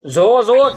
જો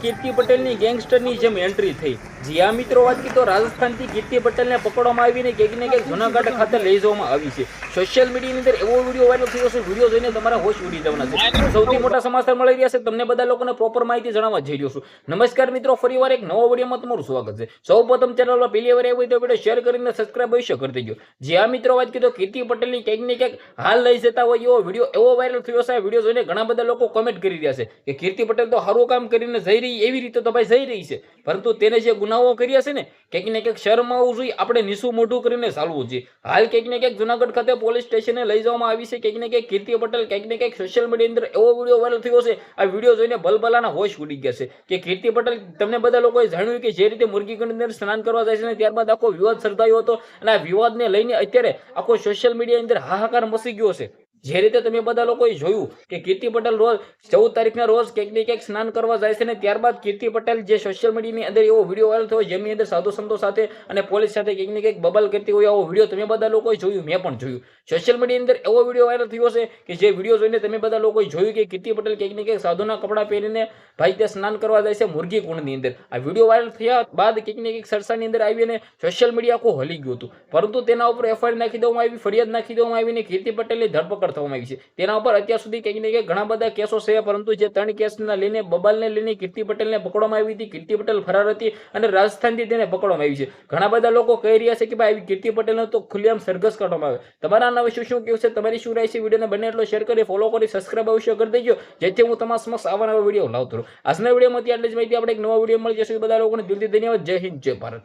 કીર્તિ પટેલની ગેંગસ્ટરની જેમ એન્ટ્રી થઈ. જ્યાં મિત્રો વાત કરી તો રાજસ્થાનથી કીર્તિ પટેલને પકડવામાં આવીને ક્યાંક ને ક્યાંક જૂનાગઢ ખાતે લઈ જવામાં આવી છે. સોશિયલ મીડિયાની અંદર એવો વિડીયો વાયરલ થયો છે, વિડીયો જોઈને તમારા હોશ ઉડી જવાના છે. સૌથી મોટા સમાચાર મળી રહ્યા છે, તમને બધા લોકોને પ્રોપર માહિતી જણાવવા જઈ રહ્યો છું. નમસ્કાર મિત્રો, ફરીવાર એક નવો વિડીયોમાં તમારું સ્વાગત છે. સૌપ્રથમ ચેનલમાં પહેલી વાર આવી તો વિડીયો શેર કરીને સબસ્ક્રાઇબ અવશ્ય કરી દેજો. જ્યાં મિત્રો વાત કરી તો કીર્તિ પટેલની ક્યાંક ને ક્યાંક હાલ લઈ જતા હોય એવો વિડીયો એવો વાયરલ થયો છે. આ વિડીયો જોઈને ઘણા બધા લોકો કોમેન્ટ કરી રહ્યા છે કે કીર્તિ પટેલ તો સારું કામ કરીને જઈ રહી એવી રીતે તો ભાઈ જઈ રહી છે, પરંતુ તેને જે ગુનાઓ કર્યા છે ને ક્યાંક ને ક્યાંક શરમ આવવું જોઈએ. આપણે નીસું મોઢું કરીને ચાલવું જોઈએ. હાલ ક્યાંક ને ક્યાંક જુનાગઢ ખાતે પોલીસ સ્ટેશને લઈ જવામાં આવી છે. ક્યાંક ને ક્યાંક કીર્તિ પટેલ ક્યાંક ને ક્યાંક સોશિયલ મીડિયા અંદર એવો વિડીયો વાયરલ થયો છે. આ વિડીયો જોઈને ભલભલાના હોશ ઉડી ગયા છે કે કીર્તિ પટેલ, તમને બધા લોકોએ જાણ્યું કે જે રીતે મુરગી કુંડની અંદર સ્નાન કરવા જાય છે ને ત્યારબાદ આખો વિવાદ સર્જાયો હતો, અને આ વિવાદને લઈને અત્યારે આખો સોશિયલ મીડિયા અંદર હાહાકાર મચી ગયો છે. જે રીતે તમે બધા લોકોએ જોયું કે કીર્તિ પટેલ રોજ 14 તારીખના રોજ ક્યાંક ને ક્યાંક સ્નાન કરવા જાય છે, ને ત્યારબાદ કીર્તિ પટેલ જે સોશિયલ મીડિયાની અંદર એવો વિડીયો વાયરલ થયો જેમની અંદર સાધુ સંતો સાથે અને પોલીસ સાથે ક્યાંક ને ક્યાંક બબલ કરતી હોય એવો વિડીયો તમે બધા લોકોએ જોયું, મેં પણ જોયું. સોશિયલ મીડિયાની અંદર એવો વિડીયો વાયરલ થયો છે કે જે વિડીયો જોઈને તમે બધા લોકોએ જોયું કે કીર્તિ પટેલ ક્યાંક ને ક્યાંક સાધુના કપડાં પહેરીને ભાઈ ત્યાં સ્નાન કરવા જાય છે મુરગી કુંડની અંદર. આ વિડીયો વાયરલ થયા બાદ ક્યાંક ને ક્યાંક સરસાની અંદર આવીને સોશિયલ મીડિયા આખું હલી ગયું હતું, પરંતુ તેના ઉપર એફઆઈઆર નાખી દેવામાં આવી, ફરિયાદ નાખી દેવામાં આવી ને કીર્તિ પટેલની ધરપકડ થવામાં આવી છે. તેના ઉપર અત્યાર સુધી કંઈક ને કંઈક ઘણા બધા કેસો છે, પરંતુ જે 3 કેસના લઈને બબાલને લઈને કીર્તિ પટેલને પકડવામાં આવી હતી. કીર્તિ પટેલ ફરાર હતી અને રાજસ્થાનથી તેને પકડવામાં આવી છે. ઘણા બધા લોકો કહી રહ્યા છે કે ભાઈ આવી કીર્તિ પટેલનો તો ખુલ્લેઆમ સરઘસ કાઢવામાં આવે. તમારા આના વિશે શું કહેવું છે, તમારી શું રાય છે? વિડીયોને બને એટલો શેર કરી, ફોલો કરી, સબસ્ક્રાઇબ અવશ્ય કરી દેજો, જેથી હું તમારા સમક્ષ આવા નવા વિડીયો લાવતો રહું. આજના વિડીયોમાંથી આટલી જ માહિતી. આપણે એક નવા વિડીયો મળી જશે. બધા લોકોને દિલથી ધન્યવાદ. જય હિન્દ, જય ભારત.